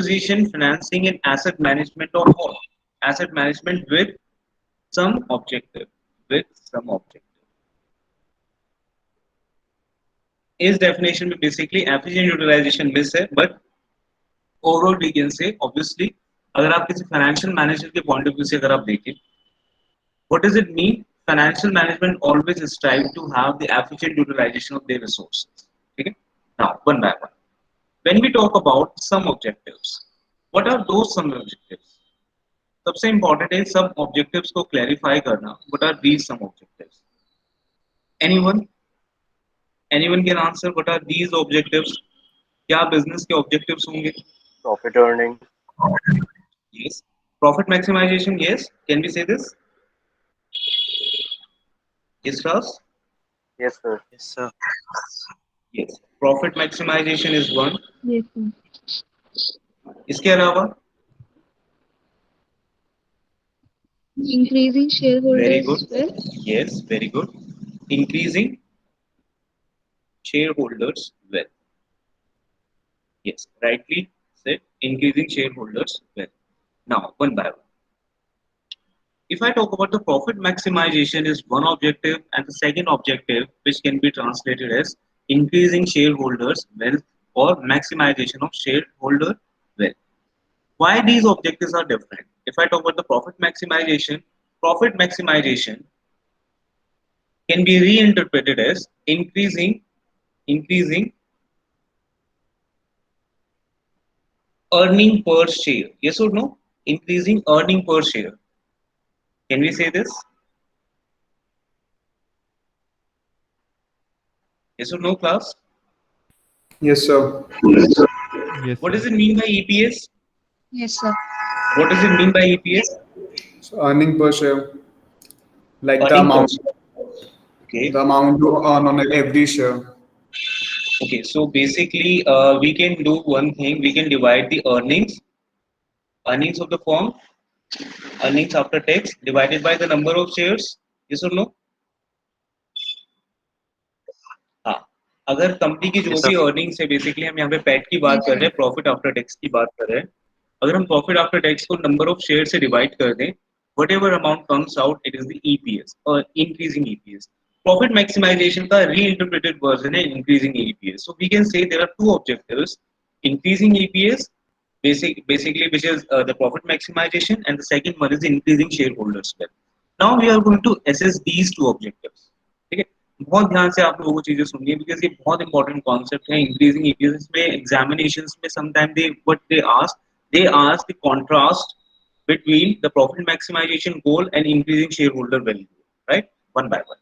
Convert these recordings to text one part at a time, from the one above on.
acquisition, financing, and asset management of all. Asset management with some objective. With some objective. इस definition में basically efficient utilization miss है, but overall we can say obviously अगर आप किसी financial manager के point of view से अगर आप देखें, what does it mean? Financial management always strive to have the efficient utilization of their resources. Okay? Now, one by one. When we talk about some objectives, what are those some objectives? सबसे important है some objectives को clarify करना. What are these some objectives? Anyone? Anyone can answer what are these objectives? क्या business के objectives होंगे? Profit earning. Yes. Profit maximization. Yes. Can we say this? Yes, Ross? Yes, sir. Yes, sir. Yes. Profit maximization is one. Yes, sir. इसके अलावा Increasing very good. shareholders' wealth. Yes, very good. Increasing shareholders wealth. Yes, rightly said. Increasing shareholders wealth. Now, one by one. If I talk about the profit maximization is one objective and the second objective which can be translated as increasing shareholders wealth or maximization of shareholder wealth. Why these objectives are different? If I talk about the profit maximization can be reinterpreted as increasing earning per share. Yes or no? Increasing earning per share. Can we say this? Yes or no, class? Yes, sir. Yes, What sir. does it mean by EPS? Yes, sir. What does it mean by EPS? So earning per share, like the Earning per amount, share. Okay. the amount you earn on every share. Okay. So basically, we can do one thing. We can divide the earnings of the firm, earnings after tax, divided by the number of shares. Yes or no? हाँ. अगर company की जो Yes, भी sir. Earnings है basically हम यहाँ पे PAT की बात कर रहे हैं प्रॉफिट आफ्टर टैक्स की बात कर रहे हैं अगर हम प्रॉफिट आफ्टर टैक्स को नंबर ऑफ शेयर से डिवाइड कर दें whatever amount comes out it is the EPS or increasing EPS profit maximization का reinterpreted version है increasing EPS so we can say there are two objectives increasing EPS basically which is the profit maximization and the second one is increasing shareholders wealth now we are going to assess these two objectives ठीक है बहुत ध्यान से आप लोगों को चीजें सुनिए बिकॉज ये बहुत इंपॉर्टेंट कॉन्सेप्ट है इंक्रीजिंग ईपीएस में एग्जामिनेशंस में sometime they ask the contrast between the profit maximization goal and increasing shareholder value right one by one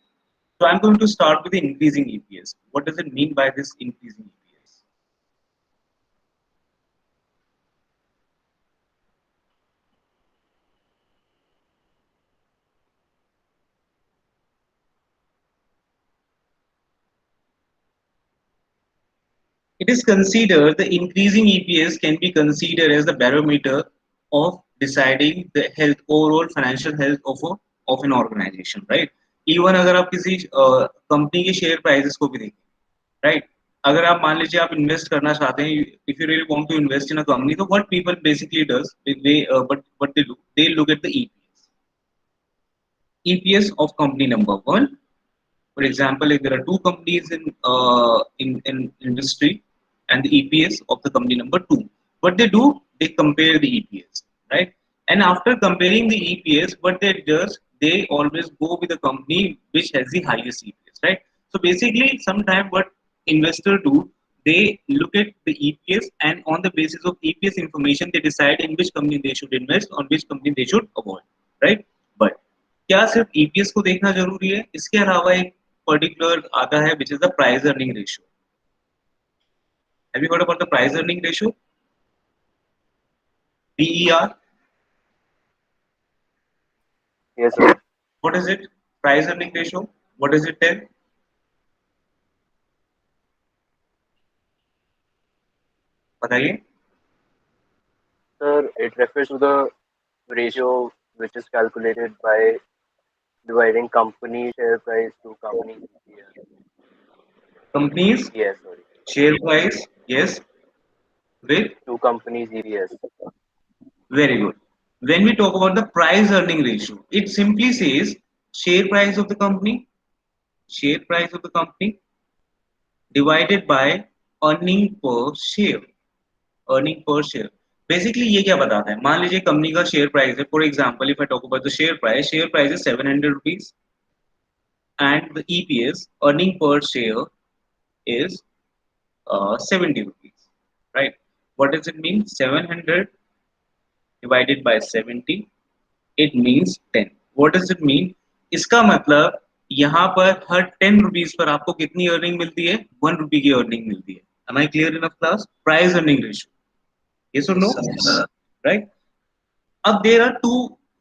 so I'm going to start with the increasing EPS what does it mean by this increasing EPS It is considered the increasing EPS can be considered as the barometer of deciding the health overall financial health of an organization, right? Even अगर आप किसी company के share prices को भी देखें, right? अगर आप मान लीजिए आप इन्वेस्ट करना चाहते हैं, if you really want to invest in a company, so what people basically does, but what they do, they look at the EPS of company number one. For example, if there are two companies in industry and the EPS of the company number two, what they do, they compare the EPS, right? And after comparing the EPS, what they does, they always go with the company which has the highest EPS, right? So basically, sometimes what investors do, they look at the EPS and on the basis of EPS information, they decide in which company they should invest, on which company they should avoid, right? But क्या सिर्फ EPS को देखना जरूरी है इसके अलावा एक particular आता है which is the price earning ratio have you heard about the price earning ratio PER Yes, sir. what is it price earning ratio what does it tell बताइए Sir, it refers to the ratio which is calculated by dividing company share price to company EPS. companies Yes, sorry. share price yes with two companies EPS. very good. When we talk about the price earning ratio, it simply says share price of the company, share price of the company divided by earning per share, earning per share. Basically ये क्या बताता है, मान लीजिए company का share price है, for example if I talk about the share price is 700 rupees and the EPS earning per share is 70 rupees, right? What does it mean? 700 divided by 70, it means 10. What does it mean? इसका मतलब यहाँ पर हर 10 rupees per आपको कितनी earning मिलती है? 1 रुपी की earning मिलती है. Am I clear enough, class? Price earning ratio. Yes or no? Yes. Right? अब there are two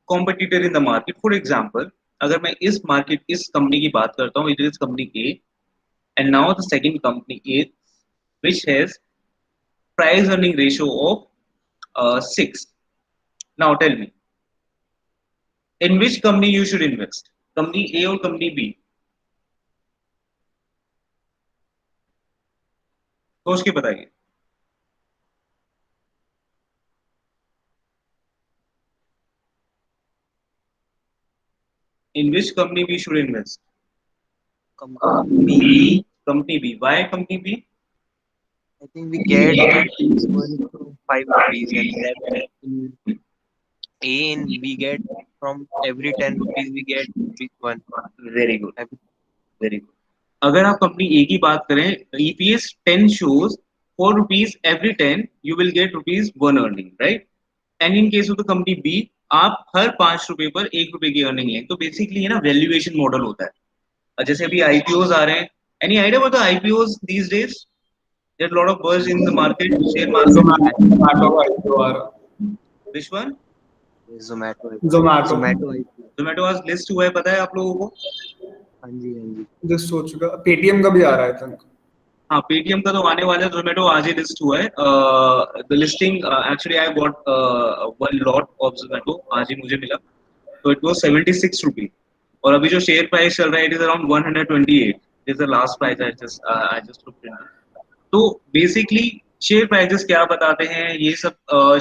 competitor in the market. For example, अगर मैं इस कंपनी की बात करता हूँ, it is company A, and now the second company is which has price earning ratio of 6. Now tell me, in which company you should invest? Company A or company B? सोच के बताइए. In which company we should invest? Company B. Company B. Why company B? I think we get 1 from 5 rupees, and that in A and we get from every 10 rupees we get one. Very good. Very good. अगर आप company ए की बात करें, EPS 10 shows 4 rupees every 10 you will get rupees 1 earning, right? And in case of the company B, आप हर 5 रुपए पर 1 रुपए की अर्निंग लें. तो बेसिकली ये ना वैल्यूएशन मॉडल होता है. जैसे अभी IPOs आ रहे हैं. Any idea about the IPOs these days? There's a lot of buzz in the market, share market. Zomato IPO आ रहा. Which one? Zomato. Zomato. Zomato IPO. Zomato आज लिस्ट हुआ है, पता है आप लोगों को? हाँ जी. Just हो चुका. Paytm का भी आ रहा है think. हाँ, पेटीएम का तो आने वाला है. जोमेटो आज ही लिस्ट हुआ है. The listing actually I got one lot of Zomato, आज ही मुझे मिला. तो इट वाज 76 रुपी, और अभी जो शेयर प्राइस चल रहा है it is around 128. Is the last price I just looked into. तो बेसिकली शेयर प्राइसेस क्या बताते हैं, ये सब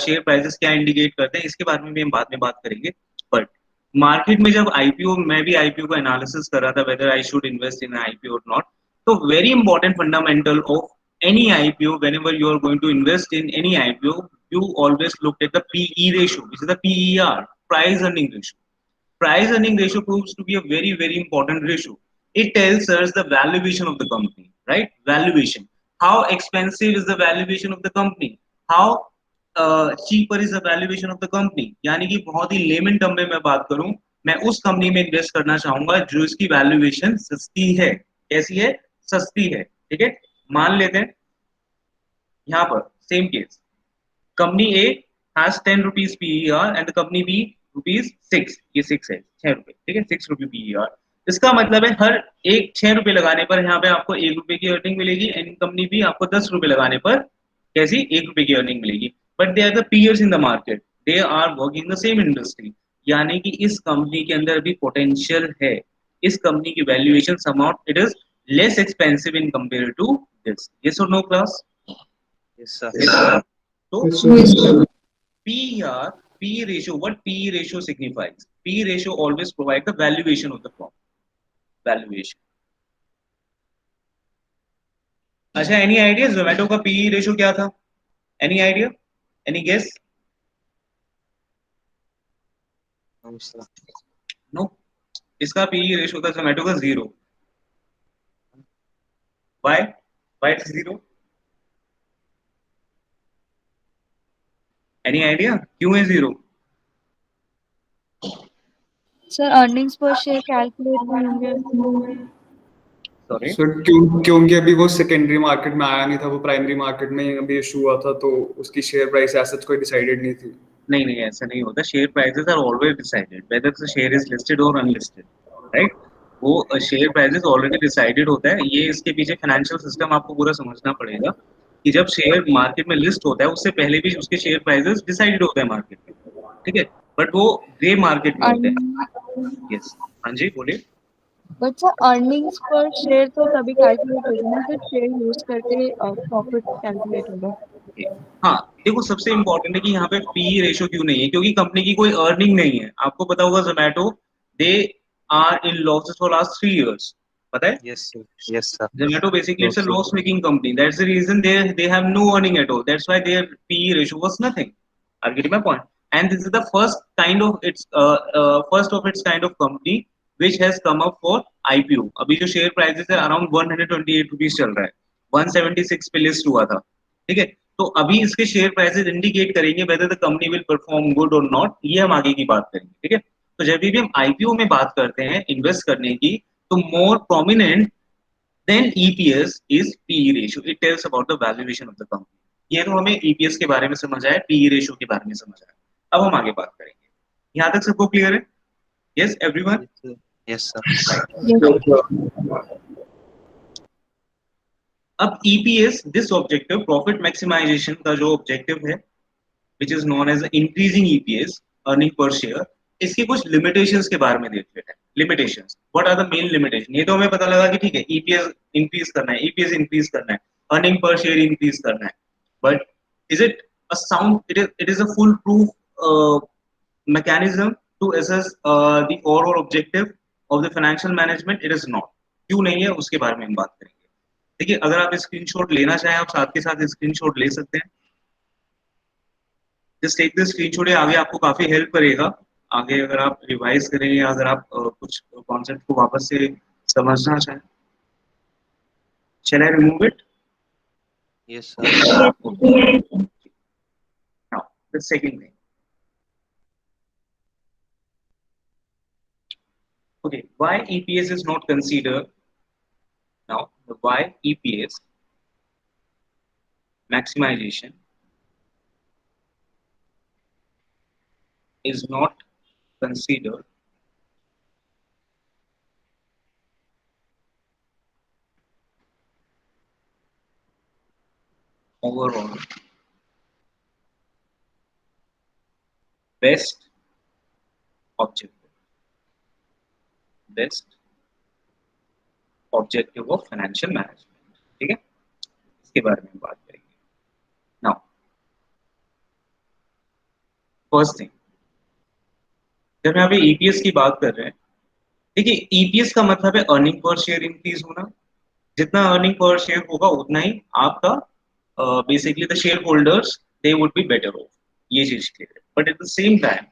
शेयर प्राइसेस क्या इंडिकेट करते हैं, इसके बारे में भी हम बाद में बात करेंगे. बट मार्केट में जब आईपीओ, मैं भी आईपीओ का एनालिसिस कर रहा था whether I should invest in IPO और नॉट. तो very important fundamental of any IPO, whenever you are going to invest in any IPO, you always look at the PE ratio, which is the PER, price earning ratio. Price earning ratio proves to be a very, very important ratio. It tells us the valuation of the company, right? Valuation. How expensive is the valuation of the company? How cheaper is the valuation of the company? यानी कि बहुत ही lemon term में मैं बात करूं, मैं उस company में इन्वेस्ट करना चाहूंगा जो इसकी वैल्यूएशन सस्ती है. कैसी है? सस्ती है. ठीक है. मान लेते हैं यहाँ पर same case, company A has 10 rupees PER and the company B rupees 6. ये 6 है, 6 रुपए. ठीक है, 6 रुपए PER. इसका मतलब है हर एक 6 रुपए लगाने पर यहाँ पे आपको 1 रुपए की अर्निंग मिलेगी, एंड कंपनी बी आपको 10 रुपए लगाने पर कैसी 1 रुपए की अर्निंग मिलेगी. But they are the peers in the market, they are working the same industry. यानी कि इस कंपनी के अंदर भी पोटेंशियल है. इस कंपनी की valuation somehow it is less expensive in compare to this. Yes or no, class? Yes, sir. Yes, sir. So, Yes, sir. PER, PE ratio, what PE ratio signifies? PE ratio always provides the valuation of the firm. Valuation. अच्छा, any idea? Zomato का PE ratio क्या था? Any idea? Any guess? No, sir. No. इसका PE ratio था Zomato का 0. Why? Why it's 0? Any idea? क्यों है 0? Sir earnings पर शेयर कैलकुलेट नहीं होंगे. Sorry. So, क्योंकि अभी वो सेकेंडरी मार्केट में आया नहीं था, वो प्राइमरी मार्केट में अभी इशू हुआ था, तो उसकी शेयर प्राइस ऐसा कोई डिसाइडेड नहीं थी. नहीं नहीं, ऐसा नहीं होता. Share prices are always decided whether the share is listed और अनलिस्टेड, राइट? वो शेयर प्राइसेस ऑलरेडी डिसाइडेड होता है. ये इसके पीछे फाइनेंशियल सिस्टम आपको पूरा समझना पड़ेगा कि जब शेयर मार्केट में लिस्ट होता है उससे पहले भी उसके शेयर प्राइसेस डिसाइडेड होते हैं मार्केट में. ठीक है, बट वो ग्रे मार्केट में होते हैं. यस, हाँ जी, बोलिए. बट सर अर्निंग्स पर शेयर तो तभी कैलकुलेट होगा ना जब शेयर यूज करके प्रॉफिट कैलकुलेट होगा. हाँ, देखो सबसे इम्पोर्टेंट है कि यहाँ पे पी रेशियो क्यों नहीं है, क्योंकि कंपनी की कोई अर्निंग नहीं है। आपको पता होगा Zomato, they are in losses for last 3 years, पता है? Yes, sir. Yes, sir. Zomato basically it's a Totally. loss-making company. That's the reason they have no earning at all. That's why their PE ratio was nothing. Are you getting my point? And this is the first of its kind of company which has come up for IPO. अभी जो share prices है around 128 rupees चल रहा है, 176 पे list हुआ था, ठीक है? तो अभी इसके शेयर प्राइसेस इंडिकेट करेंगे whether the company will perform good और नॉट, ये हम आगे की बात करेंगे, ठीक है? तो जब भी हम आईपीओ में बात करते हैं इन्वेस्ट करने की, तो मोर prominent then EPS is PE ratio. It tells about the valuation of the company. ये तो हमें EPS के बारे में समझ आया, PE ratio के बारे में समझ आया। अब हम आगे बात करेंगे। यहाँ तक सबको क्लियर है? Yes, everyone? Yes, sir. Yes, sir. Yes. अब EPS, this objective, profit maximization का जो objective है, which is known as increasing EPS, earning per share, इसके कुछ limitations के बारे में देख लेते हैं। Limitations. What are the main limitations? ये तो हमें पता लगा कि ठीक है, EPS increase करना है, EPS increase करना है, earning per share increase करना है, but is it a sound? It is a foolproof mechanism to assess the overall objective of the financial management? It is not. क्यों नहीं है उसके बारे में हम बात करेंगे। देखिए, अगर आप स्क्रीनशॉट लेना चाहें, आप साथ के साथ स्क्रीनशॉट ले सकते हैं। जस्ट टेक द स्क्रीनशॉट, ये आगे आपको काफी हेल्प करेगा। आगे अगर आप रिवाइज करें या अगर आप कुछ कॉन्सेप्ट को वापस से समझना चाहें। Shall I remove it? Yes, sir. Okay. Now, the second thing. Okay, why EPS is not considered? Now, the why EPS maximization is not considered overall best objective, best objective of financial management, ठीक है? इसके बारे में बात करेंगे। Now, first thing, जब यहाँ पे ईपीएस की बात कर रहे हैं, देखिए ईपीएस का मतलब है अर्निंग पर शेयर इंक्रीज होना। जितना अर्निंग पर शेयर होगा उतना ही आपका basically the share holders they would be better of, ये चीज क्लियर है। But at the same time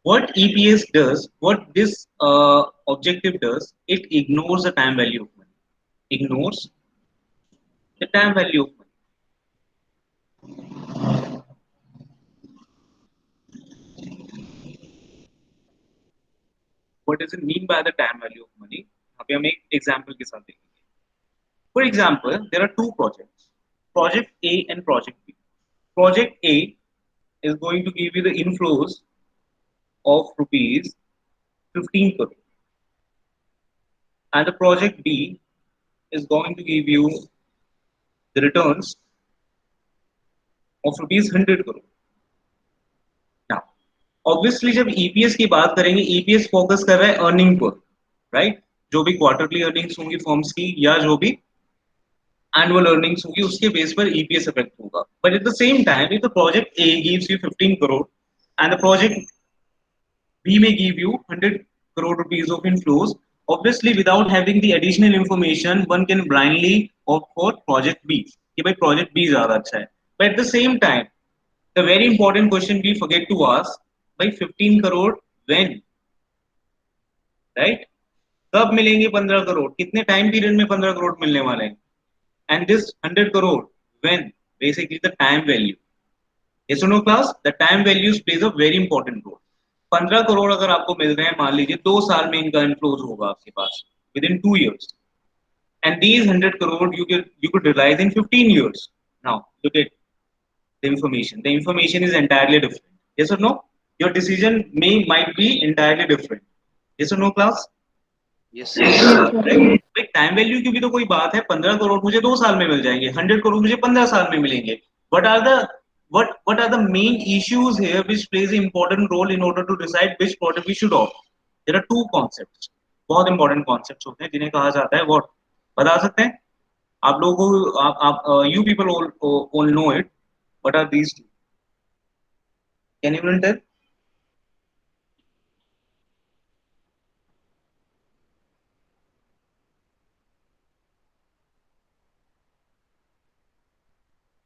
what EPS does, what this objective does, it ignores the time value of money. Ignores the time value of money. What does it mean by the time value of money? अभी हम एक example के साथ देखेंगे। For example, there are two projects, Project A and Project B. Project A is going to give you the inflows of rupees 15 crore, and the Project B is going to give you the returns of rupees 100 crore. Now, obviously जब EPS की बात करेंगे, EPS focus कर रहा है earning per, right? जो भी quarterly earnings होंगी फर्म्स की या जो भी एनुअल अर्निंग्स होगी उसके बेस पर EPS इफेक्ट होगा। But at the same time if the project A gives you 15 crore and the project B may give you 100 crore rupees of inflows, obviously without having the additional information one can blindly opt for project B कि भाई project B ज्यादा अच्छा है। But at the same time the very important question we forget to ask, by 15 crore when, right? कब मिलेंगे 15 करोड़, कितने time period में 15 करोड़ मिलने वाले हैं? And this 100 crore when, basically the time value. Yes or no class? The time values plays a very important role. 15 crore अगर आपको मिल रहे हैं, मान लीजिए 2 साल में इनका इनफ्लोज होगा आपके पास within 2 years, and these 100 crore you could realize in 15 years. Now look at the information. The information is entirely different. Yes or no? Your decision might be entirely different. Yes or no class? Yes, sir. भाई time value की भी तो कोई बात है। 15 करोड़ मुझे 2 साल में मिल जाएंगे, 100 करोड़ मुझे 15 साल में मिलेंगे। What are the main issues here which plays an important role in order to decide which product we should opt? There are two concepts, बहुत इंपॉर्टेंट कॉन्सेप्ट्स होते हैं जिन्हें कहा जाता है what, बता सकते हैं? आप लोगों को आप you people all know it. What are these two? Can anyone tell?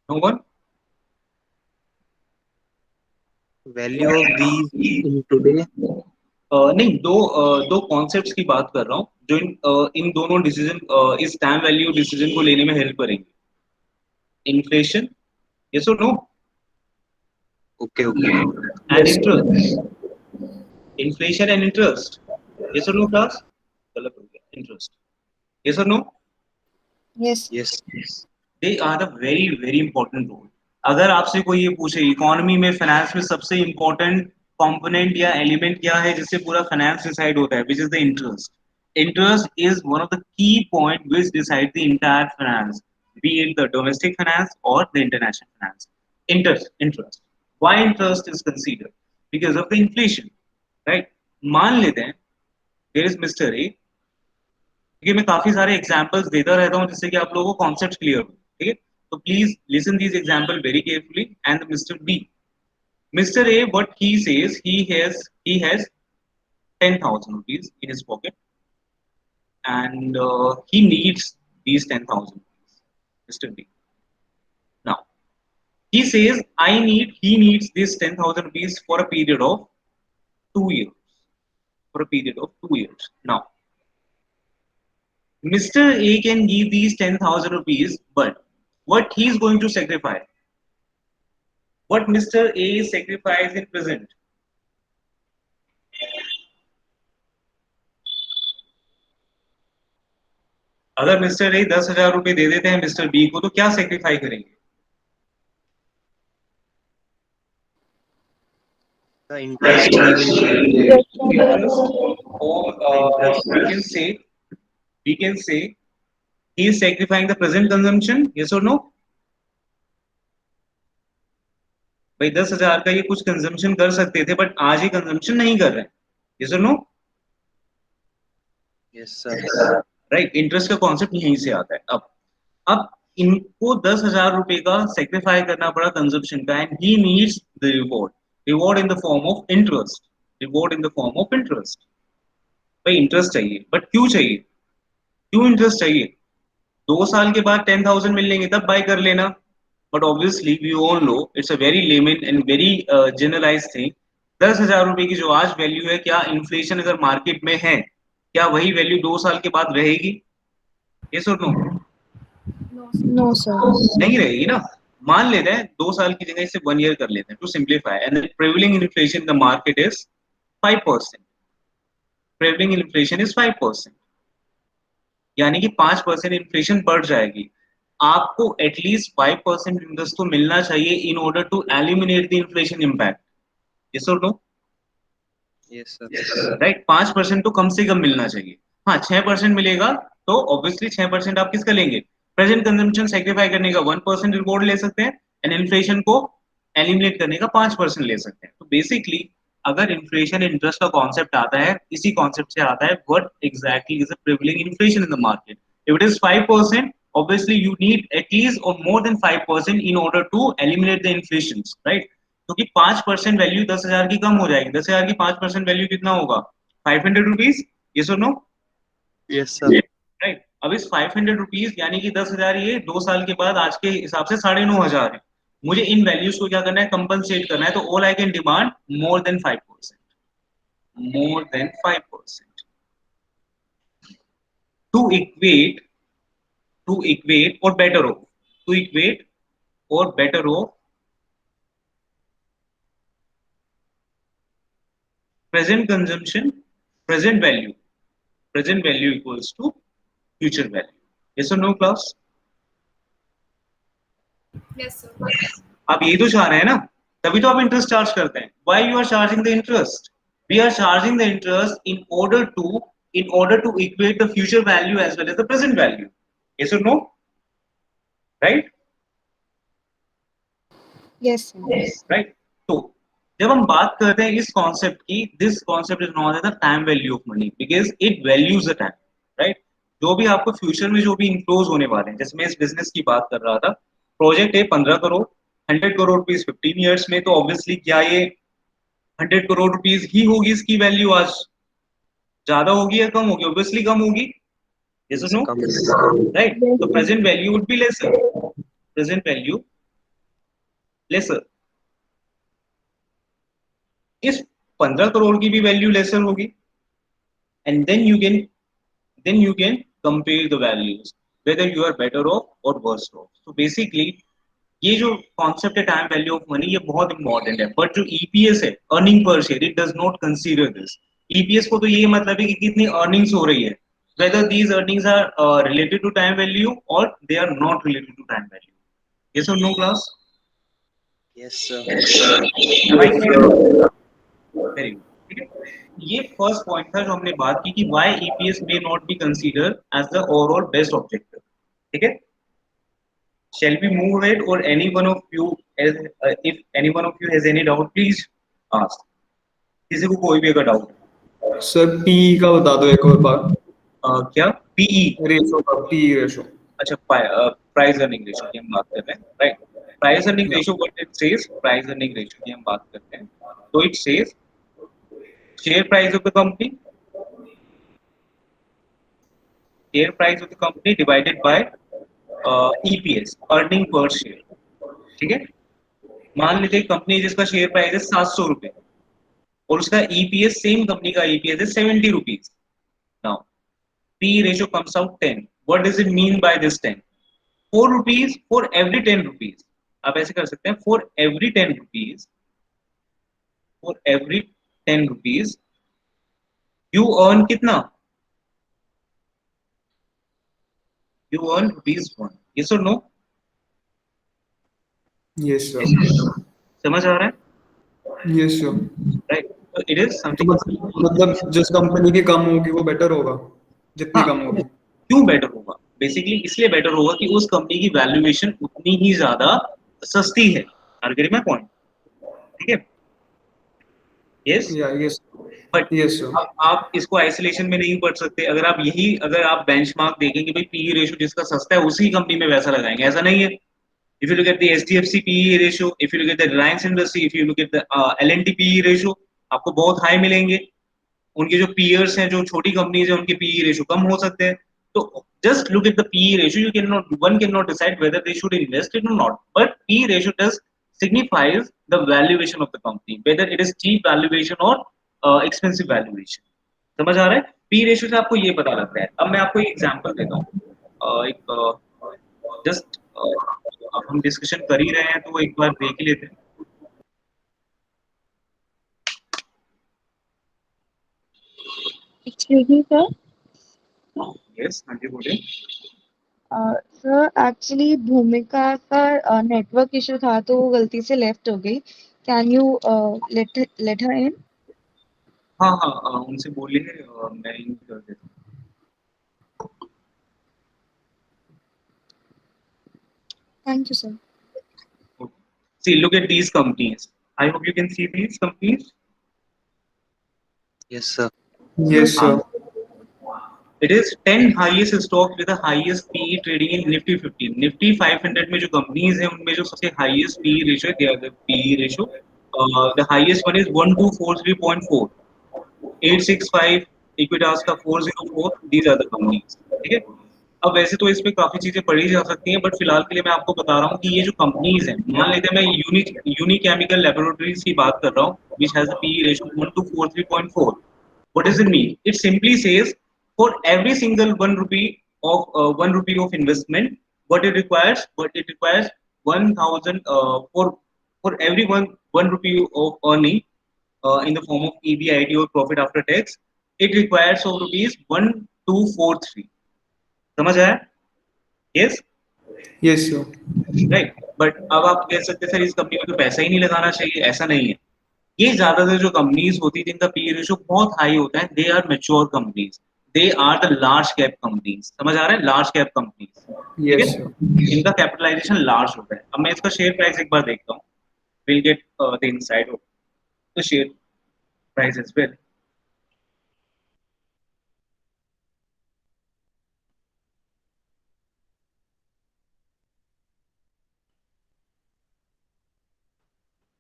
No one? Value of these in today. नहीं, दो कॉन्सेप्ट्स की बात कर रहा हूँ जो इन दोनों डिसीजन इस टाइम वैल्यू डिसीजन को लेने में हेल्प करेंगे. इन्फ्लेशन, यस और no, Okay, okay. And Yes, sir. Interest. Inflation and interest, yes और नो क्लास. गलत हो गया. इंटरेस्ट, यस और no. Yes. Yes. They are a very very important role. अगर आपसे कोई ये पूछे इकोनॉमी में फाइनेंस में सबसे इंपॉर्टेंट कंपोनेंट या एलिमेंट क्या है जिससे पूरा फाइनेंस डिसाइड होता है, which is the interest. Interest is one of the key points which decide the entire finance, be it the domestic finance or the international finance. Interest. Why interest is considered? Because of the inflation, right? मान लेते हैं there is Mr. A. ठीक है, मैं काफी सारे examples देता रहता हूँ जिससे कि आप लोगों को कॉन्सेप्ट क्लियर हो. ठीक है, तो please listen these example very carefully. And mister B, mister A, what he says, he has 10,000 rupees in his pocket, and he needs these 10,000 rupees. Mr. B. Now, he says he needs this 10,000 rupees for a period of 2 years. For a period of 2 years. Now, Mr. A can give these 10,000 rupees, but what he is going to sacrifice? What Mr. A is sacrificing in present? अगर mister A 10,000 रुपए दे देते हैं mister B को तो क्या sacrifice करेंगे? The interest he will pay. Yes, sir. Interest, or The interest. we can say he is sacrificing the present consumption. Yes or no? भाई 10,000 का ये कुछ कंजम्पशन कर सकते थे बट आज ही कंजम्पशन नहीं कर रहे हैं. Yes or no? Yes, sir. Right. Interest का कॉन्सेप्ट यहीं से आता है. अब इनको 10,000 रुपए का सेक्रीफाई करना पड़ा कंजम्पशन का, and he needs the reward in the form of interest. Reward in the form of interest. भाई इंटरेस्ट चाहिए, बट क्यों चाहिए? क्यों इंटरेस्ट चाहिए? 2 साल के बाद 10,000 मिल लेंगे तब बाय कर लेना. But obviously we all know it's a very layman and very generalize thing. 10,000 रुपए की जो आज वैल्यू है, क्या इन्फ्लेशन अगर मार्केट में है, क्या वही वैल्यू 2 साल के बाद रहेगी? यस और नो? No, sir. नहीं रहेगी ना. मान लेते हैं 2 साल की जगह इसे 1 ईयर कर लेते हैं to simplify, and the prevailing inflation in the market is 5%. Prevailing inflation is 5%, यानी कि 5% इन्फ्लेशन बढ़ जाएगी. आपको एटलीस्ट 5% इंटरेस्ट तो मिलना चाहिए in order to eliminate the inflation impact. Yes और नो? Yes, sir. राइट. 5% तो कम से कम मिलना चाहिए. हाँ, 6% मिलेगा तो ऑब्वियसली 6% आप किसका लेंगे? प्रेजेंट कंजम्पशन सेक्रीफाई करने का 1% रिवॉर्ड ले सकते हैं, एंड इन्फ्लेशन को एलिमिनेट करने का 5% ले सकते हैं. तो बेसिकली अगर इन्फ्लेशन इंटरेस्ट का कॉन्सेप्ट आता है, इसी कॉन्सेप्ट से आता है what exactly is the prevailing inflation in the market. If it is 5%, obviously you need at least or more than 5% in order to eliminate the inflations, right? क्योंकि 5% value 10,000 की कम हो जाएगी. 10,000 की 5% वैल्यू कितना होगा? 500 रुपीज. यस और no? Yes, sir. Right. अब इस 500 रुपीज यानी कि 10,000, ये 2 साल के बाद आज के हिसाब से 9,500 है. मुझे इन वैल्यूज को क्या करना है? कंपनसेट करना है. तो all I can demand more than 5%. More than 5% to equate or better off, to equate or better off present consumption, present value equals to future value. Yes or no class? Yes, sir. आप ये तो चाह रहे हैं ना, तभी तो आप इंटरेस्ट चार्ज करते हैं. Why you are charging the interest? We are charging the interest in order to equate the future value as well as the present value. Yes or no? Right? Yes, sir. Right. तो जब हम बात करते हैं इस concept की, this concept is known as the time value of money because it values the time. Right. जो भी आपको फ्यूचर में जो भी इनफ्लोज होने वाले हैं, जैसे मैं इस बिजनेस की बात कर रहा था, प्रोजेक्ट है 15 करोड़, 100 करोड़ रुपीज 15 ईयर्स में, तो ऑब्वियसली क्या ये 100 करोड़ रुपीज ही होगी इसकी वैल्यू आज, ज्यादा होगी या कम होगी? ऑब्वियसली कम होगी, yes or Yes, no? come. Right, Yes, the sir. present value would be lesser, present value lesser, इस 15 करोड़ की भी वैल्यू लेसर होगी, and then you can compare the values whether you are better off or worse off. So basically ये जो concept है time value of money, ये बहुत important है, बट जो ईपीएस है, earning per share, it does not consider this. EPS को तो ये मतलब है कि कितनी अर्निंग्स हो रही है, whether these earnings are related to time value or they are not related to time value. Yes or no, class? Yes, sir. Am I clear? Very good, ठीक है। ये फर्स्ट पॉइंट था जो हमने बात की कि why EPS may not be consider as the overall best objective, ठीक है। Shall we move ahead, or any one of you, if any one of you has any doubt, please ask. किसी को कोई भी अगर डाउट सर पी का बता दो एक और बार, क्या पीई? रेशो का, पी रेशो। अच्छा, प्राइस अर्निंग रेशियो की हम बात कर रहे हैं, राइट। प्राइस अर्निंग या ratio, what it says, price earning ratio की हम बात करते हैं, तो it says share price of the company, share price of the company divided by EPS, earning per share, ठीक है। मान लीजिए कंपनी जिसका शेयर प्राइस है 700 रुपए, और उसका ईपीएस, सेम कंपनी का ईपीएस है 70 rupees. Now P ratio comes out 10। What does it mean by this 10? 4 rupees for every 10 rupees. आप ऐसे कर सकते हैं, for every 10 rupees, for every 10 rupees you earn कितना? You earn rupees 1। यस और no? Yes sir, समझ आ रहा है? Yes sir. राइट, तो इट इज तो समथिंग। मतलब जिस कंपनी की कम होगी वो बेटर होगा, जितनी हाँ, कम होगी। क्यों बेटर होगा? बेसिकली इसलिए बेटर होगा कि उस कंपनी की वैल्यूएशन उतनी ही ज्यादा सस्ती है। Are getting my point? ठीक है, यस। या यस, बट यस सर। आप इसको आइसोलेशन में नहीं पढ़ सकते। अगर आप बेंचमार्क देखेंगे भाई, पी रेशियो जिसका सस्ता है उसी कंपनी में वैसा लगाएंगे, ऐसा नहीं है। If you look at the HDFC PE ratio, if you look at the Reliance industry, if you look at the LNT PE ratio, आपको बहुत हाई मिलेंगे। उनके जो पीयर्स हैं, जो छोटी कंपनीज हैं, उनके पीई रेशियो कम हो सकते हैं। तो just look at the PE ratio, you can not, one can not decide whether they should invest it और not, but P ratio does signifies the valuation of the company, whether it is cheap valuation or expensive valuation. समझ आ रहा है? P ratio से आपको ये पता लगता है। अब मैं आपको एक एग्जांपल देता हूँ, एक जस्ट, अब हम डिस्कशन कर ही रहे हैं तो एक बार देख ही लेते हैं। Excuse me, sir. यस, हाँ जी बोलिए। सर एक्चुअली भूमिका का नेटवर्क इशू था तो वो गलती से लेफ्ट हो गई। कैन यू लेट हर इन? हाँ हाँ, उनसे बोलिए, मैं इन कर देता थैंक यू सर। हूँ। See, look at these companies. I hope you can see these companies. Yes, sir. Yes yes हाँ, sir. Sir. it is 10 highest stocks with the highest PE trading in Nifty 50. Nifty 500 में जो companies हैं उनमें जो सबसे highest PE ratio है, they are the PE ratio. The highest one is 1243.4, 865, Equitas का 404. These are the companies. ठीक है। अब वैसे तो इस पे काफी चीजें पढ़ी जा सकती हैं, बट फिलहाल के लिए मैं आपको बता रहा हूँ कि ये जो कंपनीज हैं, मान लेते हैं मैं यूनिक केमिकल लेबोरेटरीज की बात कर रहा हूँ, which has PE ratio 1243.4। What does it mean? It simply says for every single 1 rupee of 1 rupee of investment, what it requires 1,000 for every one rupee of earning in the form of EBIT or profit after tax, it requires of rupees 1243. समझ आया? Yes, yes sir. Right. But अब आप कह सकते हैं sir इस company में तो पैसा ही नहीं लगाना चाहिए, ऐसा नहीं है। ये ज्यादातर जो कंपनीज होती है जिनका पी रेशियो बहुत हाई होता है, they are mature companies, they are the large cap companies. समझ आ रहा है? लार्ज कैप कंपनीज, ठीक यस सर। है, इनका कैपिटलाइजेशन लार्ज होता है। अब मैं इसका शेयर प्राइस एक बार देखता हूँ, will get the insight of the share price as well.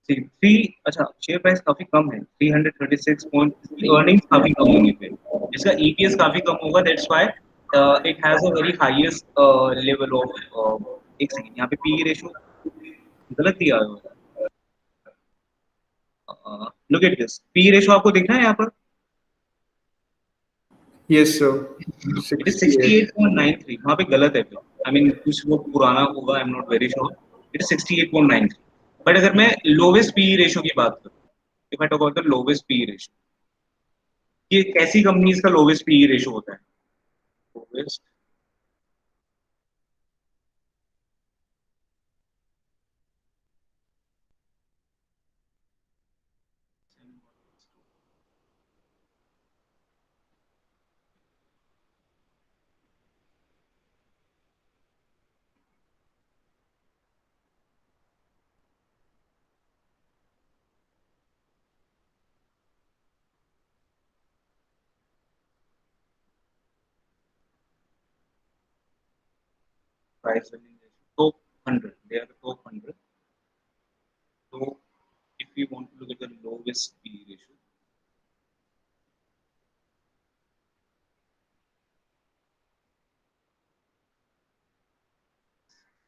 Three, अच्छा शेयर प्राइस काफी कम है 336 पॉइंट, अर्निंग्स काफी कम होंगी फिर, इसका ईपीएस काफी कम होगा, that's why it has a very highest level of, एक सेकंड यहाँ पे पी रेशियो गलत दिया है, look at this P ratio आपको दिख रहा है यहाँ पर, यस सर, इट इज 68। 68.93, वहाँ पे गलत है फिर, आई मीन कुछ वो पुराना होगा, I am not very sure, it is 68.93। But अगर मैं लोवेस्ट पी रेशियो की बात करूँ, if I talk about the lowest P ratio, ये कैसी कंपनीज का लोवेस्ट पी रेशियो होता है, lowest, price earning ratio, top 100, they are the top 100. So if you want to look at the lowest P ratio,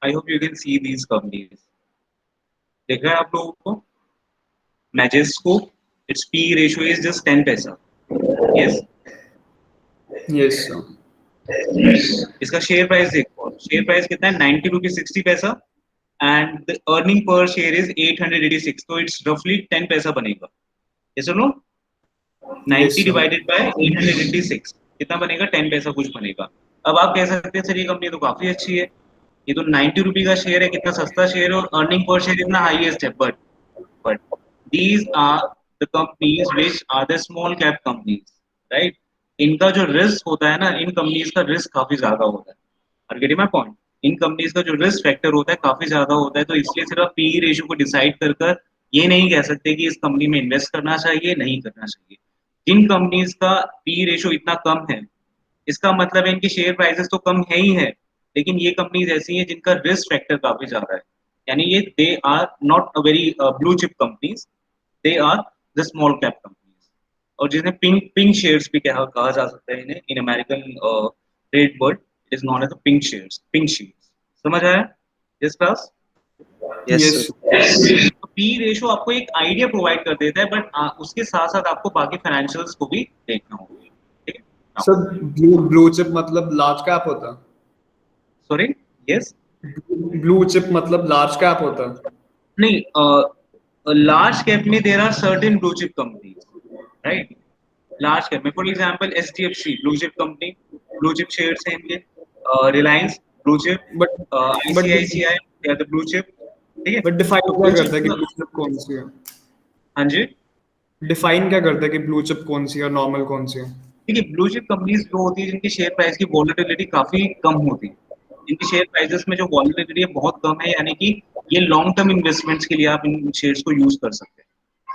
I hope you can see these companies. देख रहे हैं आप लोगों को, Majesco, its P ratio is just 10 पैसा, yes, yes sir, इसका share price देखो, share price कितना है 90 रुपीज 60 पैसा, and the earning per share is 886, तो इट्स रफली 10 पैसा बनेगा, yes or no? Yes 90 sir, divided by 886 कितना बनेगा, 10 पैसा कुछ बनेगा। अब आप कह सकते हैं सर ये कंपनी तो काफी अच्छी है, ये तो 90 रुपी का शेयर है, कितना सस्ता शेयर है और अर्निंग पर शेयर इतना हाईएस्ट है, but these are the companies which are the small cap companies, right? इनका जो रिस्क होता है ना, इन कंपनीज का रिस्क काफी ज्यादा होता है, और getting my point, in companies का जो रिस्क फैक्टर होता है काफी ज्यादा होता है, तो इसलिए सिर्फ पी रेशियो को डिसाइड कर ये नहीं कह सकते कि इस कंपनी में इन्वेस्ट करना चाहिए नहीं करना चाहिए। जिन कंपनीज का पी रेशियो इतना कम है, इसका मतलब है इनकी शेयर प्राइसेस तो कम है ही है, लेकिन ये कंपनीज ऐसी हैं जिनका रिस्क फैक्टर काफी ज्यादा है, यानी ये they are not a very blue chip companies, they are the small cap companies, और जिन्हें पिंक पिंक शेयर्स भी कहा जा सकता है इन्हें, in American trade word it is known as pink shares, pink shares, समझ आया this class? Yes yes sir. Sir, तो पी रेशियो आपको एक आइडिया प्रोवाइड कर देता है, बट उसके साथ साथ आपको बाकी फाइनेंशियल्स को भी देखना होगा, ठीक है ना? सर ब्लू चिप मतलब लार्ज कैप होता सॉरी, यस, है, ब्लू चिप मतलब लार्ज कैप होता है। नहीं, लार्ज कैप में there are certain blue chip companies, right, large cap में for example HDFC blue chip company, blue chip shares हैं इनके, Reliance blue chip, but but ICICI या द ब्लू चिप, ठीक है, बट डिफाइन तो क्या ब्लू करता है कि चिप, ब्लू चिप कौन सी है? हाँ जी, डिफाइन क्या करता है कि ब्लू चिप कौन सी है और नॉर्मल कौन सी है? देखिए ब्लू चिप कंपनीज जो होती है जिनकी शेयर प्राइस की वॉलेटिलिटी काफी कम होती है, इनकी शेयर प्राइसेस में जो वॉलेटिलिटी है बहुत कम है, यानी कि ये लॉन्ग टर्म इन्वेस्टमेंट्स के लिए आप इन शेयर्स को यूज कर सकते हैं,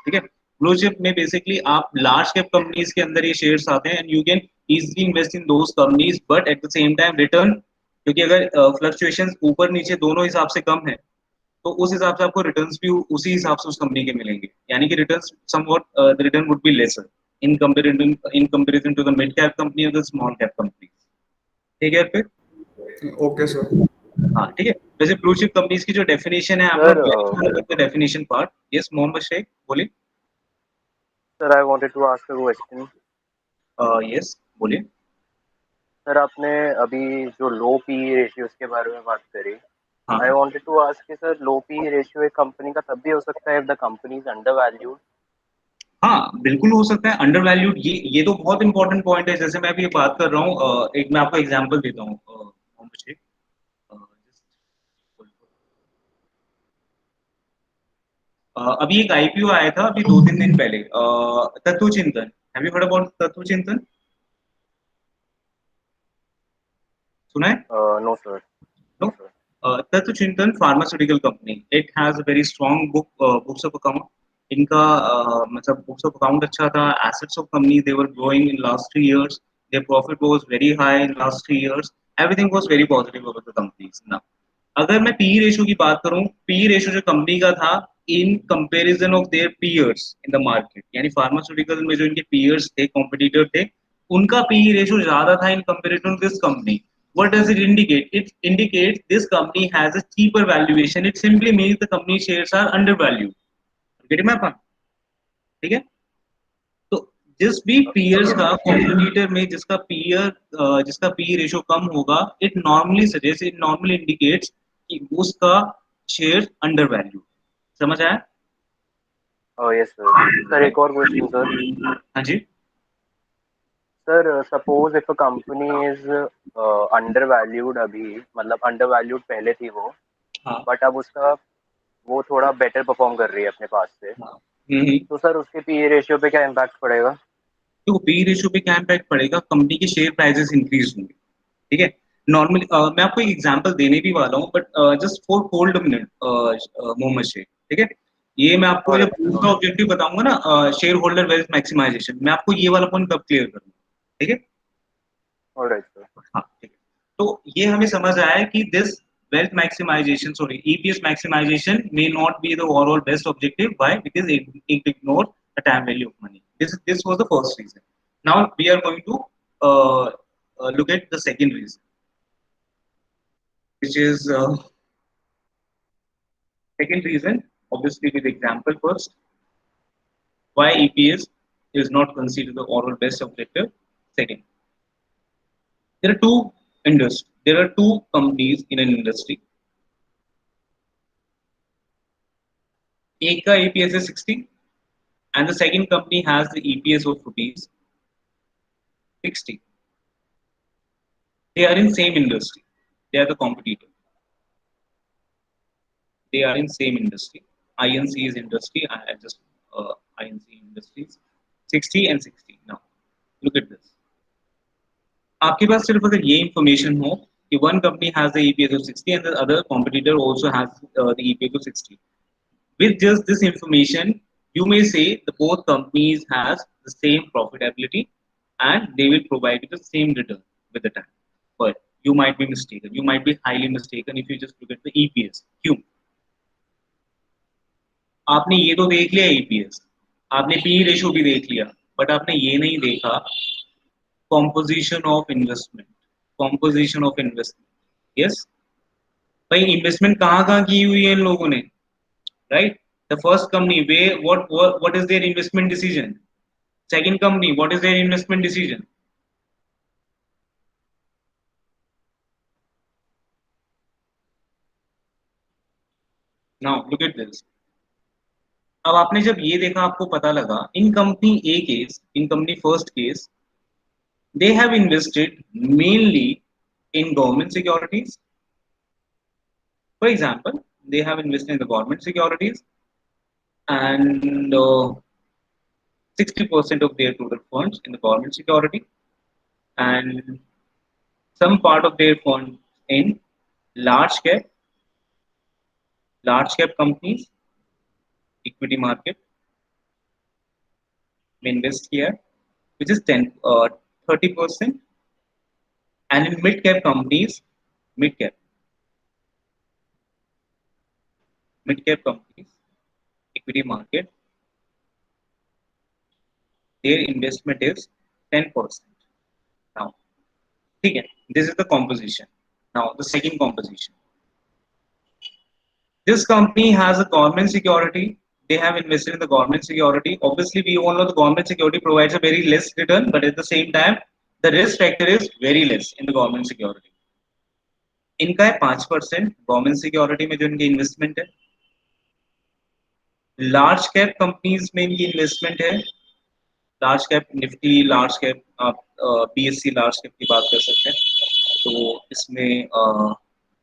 ठीक है। ब्लू चिप में बेसिकली आप लार्ज कैप कंपनीज के अंदर ये शेयर्स आते हैं, and you can easily invest in those companies, but at the same time return, क्योंकि अगर फ्लक्चुएशंस ऊपर नीचे दोनों हिसाब से कम है, तो उस हिसाब से आपको रिटर्न्स भी उसी हिसाब से उस कंपनी के मिलेंगे, यानी कि returns somewhat the return would be lesser in comparison to the mid cap company और द स्मॉल कैप कंपनी, ठीक है फिर, ओके सर। हाँ ठीक है। वैसे ब्लू चिप कंपनीज की जो डेफिनेशन है, I am Sir, not very sure the definition part, yes Mohammad Shaikh बोलिए, sir, I wanted to ask a question. Yes बोलिए, सर आपने अभी जो लो पी रेशियोज के बारे में बात करी, हाँ आई वांटेड टू आस्क कि सर लो पी रेशियो एक कंपनी का तब भी हो सकता है if the company is under valued. हाँ बिल्कुल हो सकता है अंडर वैल्यूड, ये तो बहुत इंपॉर्टेंट पॉइंट है, जैसे मैं अभी ये बात कर रहा हूँ, एक मैं आपको एग्जांपल देता हूँ, मोहम्मद शेख, अभी एक आईपीओ आया था अभी 2-3 दिन पहले, तत्व चिंतन, हैव यू हर्ड अबाउट तत्व चिंतन, सुना है? No sir, No? No sir. Tatva Chintan pharmaceutical company, it has a very strong books of account, इनका मतलब बुक्स ऑफ अकाउंट अच्छा था, assets of company they were growing in last 3 years, their profit was very high in last 3 years, everything was very positive about the companies ना। अगर मैं P ratio की बात करूं, पी रेशियो जो company का था in comparison of their peers in the market. यानी pharmaceutical में जो इनके peers थे, competitor थे, उनका PE ratio ज़्यादा था in comparison to this company. What does it indicate? It indicates this company has a cheaper valuation. It simply means the company shares are undervalued. Get my point? ठीक है? तो जिस भी peers का competitor में जिसका PE ratio कम होगा, it normally suggests, it normally indicates कि उसका shares undervalued. समझ आया? Yes sir. सर एक और क्वेश्चन सर। हाँ जी। Sir suppose if a company is under valued अभी, मतलब अंडर वैल्यूड पहले थी वो, हाँ बट अब उसका वो थोड़ा बेटर परफॉर्म कर रही है अपने पास से, हाँ तो सर उसके पीए रेशियो पे क्या इम्पैक्ट पड़ेगा? तो पी रेशियो पे क्या इम्पैक्ट पड़ेगा? कंपनी के शेयर प्राइसेस इंक्रीज होंगे। ठीक है। नॉर्मली मैं आपको एक एग्जांपल देने भी वाला हूँ, but just for hold a minute Mohammad Shaikh. ठीक है। ये मैं आपको जब ऑलराइट सर, दूसरा ऑब्जेक्टिव बताऊंगा ना, शेयर होल्डर वेल्थ मैक्सिमाइजेशन, मैं आपको ये वाला पॉइंट कब क्लियर करूंगा। ठीक है। Alright sir. हाँ ठीक है। तो ये हमें समझ आया है कि this wealth maximization, sorry, EPS maximization may not be the overall best objective. Why? Because it ignores the time value of money. This was the first reason. Now we are going to uh, look at the second reason, which is second reason, obviously with example first. Why EPS is not considered the overall best objective? Second, there are two companies in an industry. एक का EPS is 60 and the second company has the EPS of rupees 60. They are in same industry. They are the competitor. They are in same industry. INC is industry. I have just INC industries. 60 and 60. Now, look at this. आपके पास सिर्फ अगर ये information हो कि one company has the EPS of 60 and the other competitor also has the EPS of 60. With just this information, you may say the both companies has the same profitability and they will provide you the same return with the time. But you might be mistaken. You might be highly mistaken if you just look at the EPS. क्यों? आपने ये तो देख लिया EPS, आपने PE ratio भी देख लिया, बट आपने ये नहीं देखा composition of investment. Composition of investment, yes भाई, इन्वेस्टमेंट कहाँ कहाँ की हुई है इन लोगों ने, राइट? द फर्स्ट कंपनी वे what is their investment decision? Second company what is their investment decision? Now look at this. अब आपने जब ये देखा, आपको पता लगा in company A case, in company first case, they have invested mainly in government securities. For example, they have invested in the government securities and 60% of their total funds in the government security and some part of their funds in large cap large cap companies, equity market may invest here, which is 30%, and in mid cap companies, mid cap mid cap companies, equity market, their investment is 10%. Now, ठीक है, this is the composition. Now, the second composition. This company has a government security. They have invested in the government security. Obviously, we all know the government security provides a very less return, but at the same time, the risk factor is very less in the government security. इनका है 5% government security में जो इनकी investment है। Large cap companies में इनकी investment है, large cap Nifty, large cap आप बीएससी लार्ज कैप की बात कर सकते हैं, तो इसमें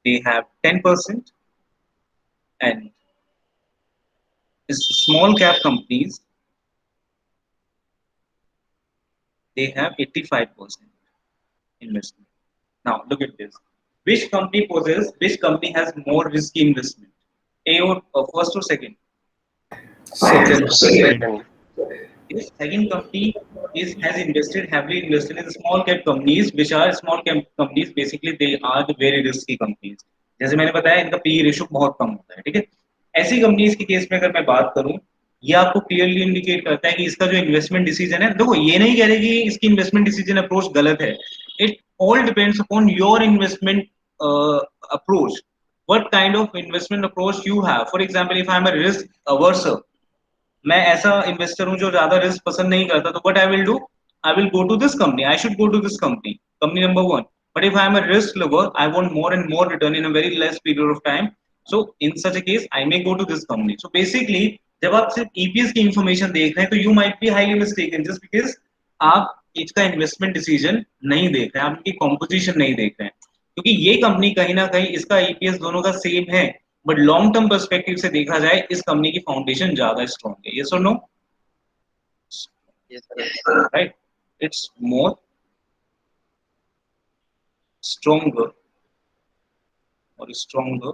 they have 10% and small cap companies they have 85% investment. Now look at this. Which company has more risky investment? A or first or second? Second. Second. Second. This second company has invested heavily invested in small cap companies, which are small cap companies. Basically, they are the very risky companies. जैसे मैंने बताया, इनका PE ratio बहुत कम होता है, ठीक है? ऐसी कंपनीज के केस में अगर मैं बात करूं, ये आपको क्लियरली इंडिकेट करता है कि इसका जो इन्वेस्टमेंट डिसीजन है, देखो ये नहीं कह रहे कि इसकी इन्वेस्टमेंट डिसीजन अप्रोच गलत है, it all depends upon your investment approach, what kind of investment approach you have. For example, if I am a risk averse, मैं ऐसा इन्वेस्टर हूं जो ज्यादा रिस्क पसंद नहीं करता, तो what I will do, I will go to this company, I should go to this company, company number one. But if I am a risk lover, I want more and more return in a very less period of time, so in such a case I may go to this company. So basically जब आप सिर्फ EPS की information देख रहे हैं, तो you might be highly mistaken just because आप इसका इन्वेस्टमेंट डिसीजन नहीं देख रहे हैं, आप इनकी कॉम्पोजिशन नहीं देख रहे हैं, क्योंकि ये कंपनी कहीं ना कहीं इसका ईपीएस दोनों का सेम है, बट लॉन्ग टर्म पर्सपेक्टिव से देखा जाए इस कंपनी की फाउंडेशन ज्यादा स्ट्रॉन्ग है. यस और no? Yes, sir. Right? It's more stronger or stronger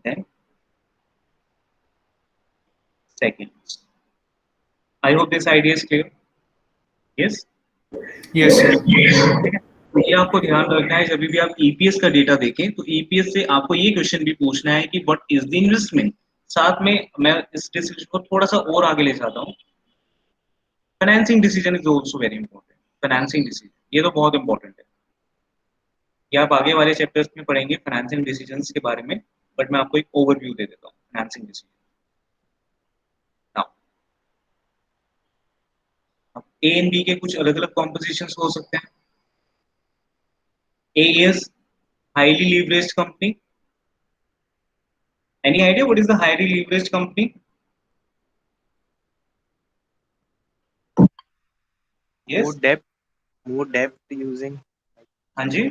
than seconds. I hope this idea is clear. Yes? Yes sir. ठीक है? तो ये आपको ध्यान रखना है, जब भी आप ईपीएस का डेटा देखें तो ईपीएस से आपको ये क्वेश्चन भी पूछना है कि व्हाट इज द इन्वेस्टमेंट. साथ में मैं इस डिस्कशन को थोड़ा सा और आगे ले जाता हूँ. Financing decision is also very important. Financing decision ये तो बहुत इंपॉर्टेंट है, ये आप आगे वाले चैप्टर्स में पढ़ेंगे फाइनेंसिंग डिसीजंस के बारे में, बट मैं आपको एक ओवरव्यू दे देता हूँ फाइनेंसिंग डिसीजन. नाउ अब ए एंड बी के कुछ अलग अलग कॉम्पोजिशंस हो सकते हैं. A is highly leveraged company. Any idea what is the highly leveraged company? More yes. debt, more debt using. हाँ जी.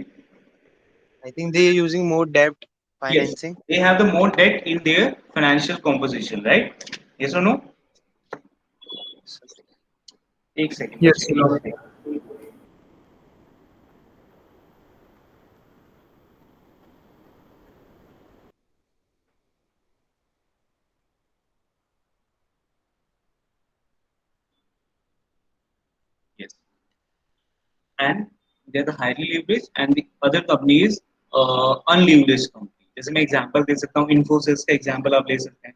I think they are using more debt Yes, financing. they have the more debt in their financial composition, right? Yes or no? एक second yes बस एक sir. Second. Yes. And they're the highly leveraged and the other company is unleveraged company. जैसे मैं example दे सकता हूँ, इन्फोसिस का example आप ले सकते हैं,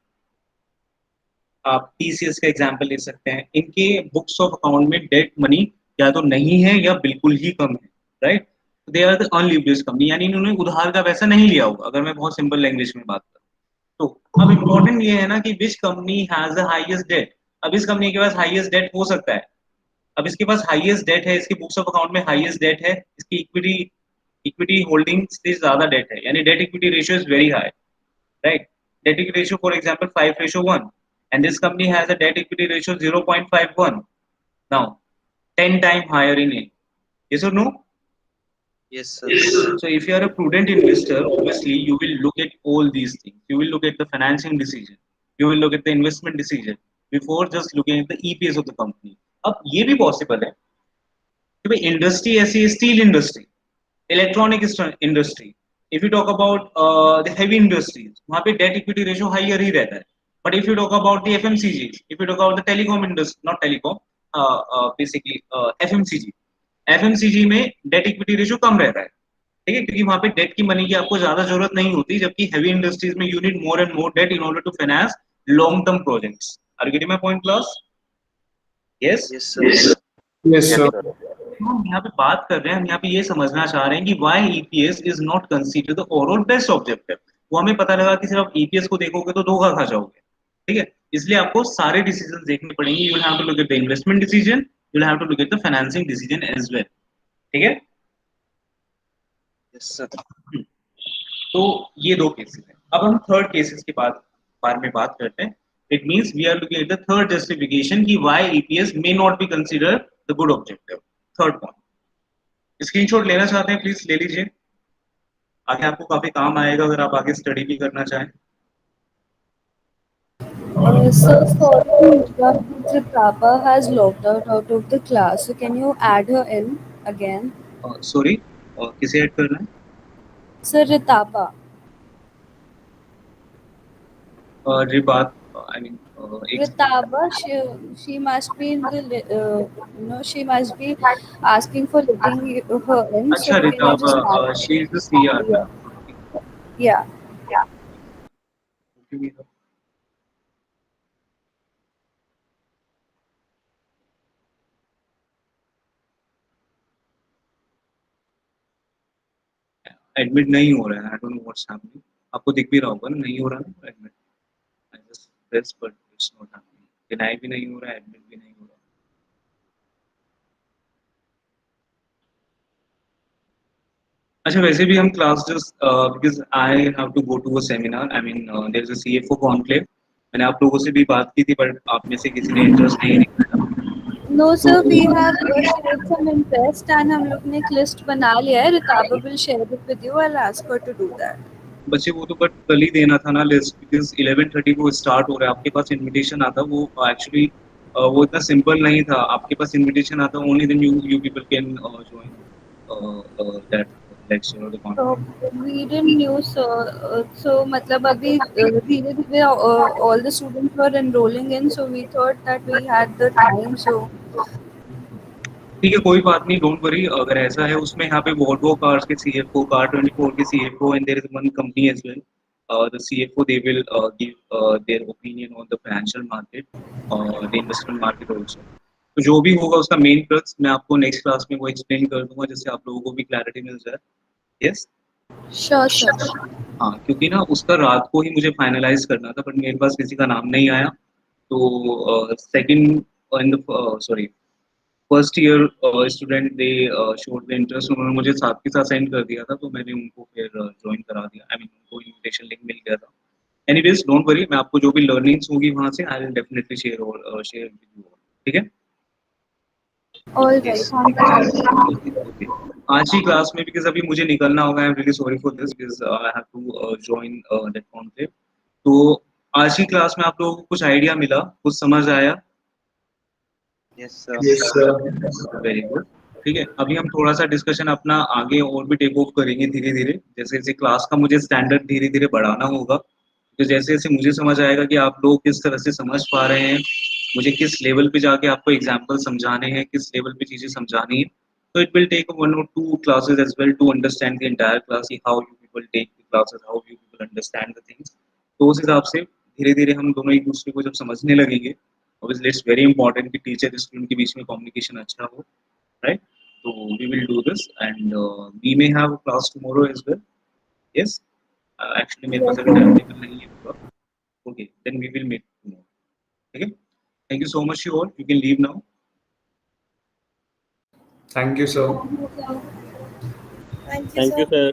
आप टीसीएस का एग्जांपल ले सकते हैं. इनके बुक्स ऑफ अकाउंट में डेट मनी या तो नहीं है या बिल्कुल ही कम है, right? They are the unleveraged company, यानी इन्होंने उधार का पैसा नहीं लिया होगा, अगर मैं बहुत सिंपल लैंग्वेज में बात करूँ तो. अब इम्पोर्टेंट ये है ना कि which company has the highest debt. अब इस कंपनी के पास हाईएस्ट डेट हो सकता है, अब इसके पास हाईएस्ट डेट है, इसकी बुक्स ऑफ अकाउंट में हाईएस्ट डेट है, इसकी इक्विटी इक्विटी होल्डिंग से ज्यादा डेट है, यानी debt equity ratio is very high, right? Debt equity ratio, for example, 5:1, and this company has a debt equity ratio 0.51. Now, 10 times higher in it. Yes or no? Yes, sir. So, if you are a prudent investor, obviously you will look at all these things. You will look at the financing decision. You will look at the investment decision before just looking at the EPS of the company. अब ये भी possible है कि भाई industry ऐसी है, steel industry, electronic industry, if you talk about the heavy industries, वहां पे डेट इक्विटी रेशियो हाईयर ही रहता है. But if you talk about the FMCG, if you talk about the telecom industry, not telecom, basically FMCG, FMCG में debt equity ratio कम रहता है, ठीक है, क्योंकि वहां पे डेट की मनी की आपको ज्यादा जरूरत नहीं होती, जबकि हेवी इंडस्ट्रीज में you need more and more debt in order to finance long term projects. Are you getting my point class? Yes. Yes, sir. Yes Yes, sir. sir. हम यहाँ पे बात कर रहे हैं, हम यहाँ पे ये समझना चाह रहे हैं कि why EPS is not considered the overall best objective. वो हमें पता लगा कि सिर्फ आप EPS को देखोगे तो धोखा खा जाओगे, ठीक है, इसलिए आपको सारे डिसीजन देखने पड़ेंगे. You will have to look at the investment decision, you will have to look at the financing decision as well, ठीक है. Yes, sir. तो ये दो केसेस हैं. अब हम थर्ड केसेस के बारे में बात करते हैं. It means we are looking at the third justification कि why EPS may not be considered the good objective. Third point, screenshot लेना चाहते हैं प्लीज ले लीजिए, आगे आपको काफी काम आएगा अगर आप आगे स्टडी भी करना चाहें. Sir, sorry to interrupt, but Papa has logged out of the class. So can you add her in again? Sorry, किसे ऐड करना है? Sir, Ritapa. रिबात, आई मीन एक Ritapa, she must be in the she must be asking for letting her in. So अच्छा, can you रिताबा, just add her she in? Is the CR. Yeah. Yeah. do we have? Admit नहीं हो रहा है, I don't know what's happening. आपको दिख भी रहा होगा ना, नहीं हो रहा ना admit. I just press but it's not happening. Deny भी नहीं हो रहा है, एडमिट भी नहीं हो रहा। अच्छा, वैसे भी हम class just because I have to go to a seminar, I mean there is a CFO conclave. मैंने आप लोगों से भी बात की थी बट आप में से किसी ने इंटरेस्ट नहीं दिखाया। No तो sir, we have shared some interest and हम लोग ने एक लिस्ट बना लिया है. Ritaba will share it with you. I'll ask her to do that. बच्चे वो तो बट कल ही देना था ना लिस्ट, बिकॉज़ 11:30 को स्टार्ट हो रहा है। आपके पास इनविटेशन आता वो एक्चुअली वो इतना सिंपल नहीं था। आपके पास इनविटेशन आता only then you people can join that lecture और the So conference. we didn't knew sir. So मतलब अभी धीरे धीरे all the students were enrolling in, so we thought that we had the time. So ठीक है, कोई बात नहीं, डोंट वरी। अगर ऐसा है उसमें यहाँ पे वोल्वो कार्स के सीएफओ, कार 24 के CFO and there is one company as well. The CFO they will give their opinion on the financial market और द इन्वेस्टमेंट मार्केट आल्सो। तो जो भी होगा उसका मेन क्रक्स मैं आपको नेक्स्ट क्लास में वो एक्सप्लेन कर दूंगा, जिससे आप लोगों को भी क्लैरिटी मिल जाए। यस। sure sir. हाँ, क्योंकि ना उसका रात को ही मुझे फाइनलाइज करना था बट मेरे पास किसी का नाम नहीं आया। तो second in the sorry first year student they showed the interest, उन्होंने मुझे साथ के साथ सेंड कर दिया था तो मैंने उनको फिर ज्वाइन करा दिया। आई मीन उनको इनविटेशन लिंक मिल गया था। एनीवेज डोंट वरी, मैं आपको जो भी लर्निंग्स होगी वहां से I will definitely share with you. ठीक है। All right. Yes. Thank you so much. Okay. आज की क्लास में बिकॉज अभी मुझे निकलना होगा, I am really sorry for this because I have to join that conclave. तो आज की क्लास में आप लोगों को कुछ आइडिया मिला, कुछ समझ आया? Yes sir. Yes, sir. Very good. ठीक है, अभी हम थोड़ा सा डिस्कशन अपना आगे और भी टेक ऑफ करेंगे धीरे धीरे। जैसे जैसे क्लास का मुझे स्टैंडर्ड धीरे धीरे बढ़ाना होगा, तो जैसे जैसे मुझे समझ आएगा कि आप लोग किस तरह से समझ पा रहे हैं, मुझे किस लेवल पे जाके आपको एग्जाम्पल समझाने हैं, किस लेवल पे चीजें समझानी है। तो it will take 1 or 2 classes as well to understand the entire class, how you people take the classes, how you people understand the things। तो उस हिसाब से धीरे धीरे हम दोनों एक दूसरे को जब समझने लगेंगे, obviously it's very important कि टीचर स्टूडेंट के बीच में कम्युनिकेशन अच्छा हो, right? So we will do this and we may have a class tomorrow as well। Yes, actually मेरे पास Yes अभी sir. टाइम टेबल नहीं है पूरा। Okay, then we will meet tomorrow। ठीक है, thank you so much you all, you can leave now। Thank you, sir. Thank you sir. Thank you, sir.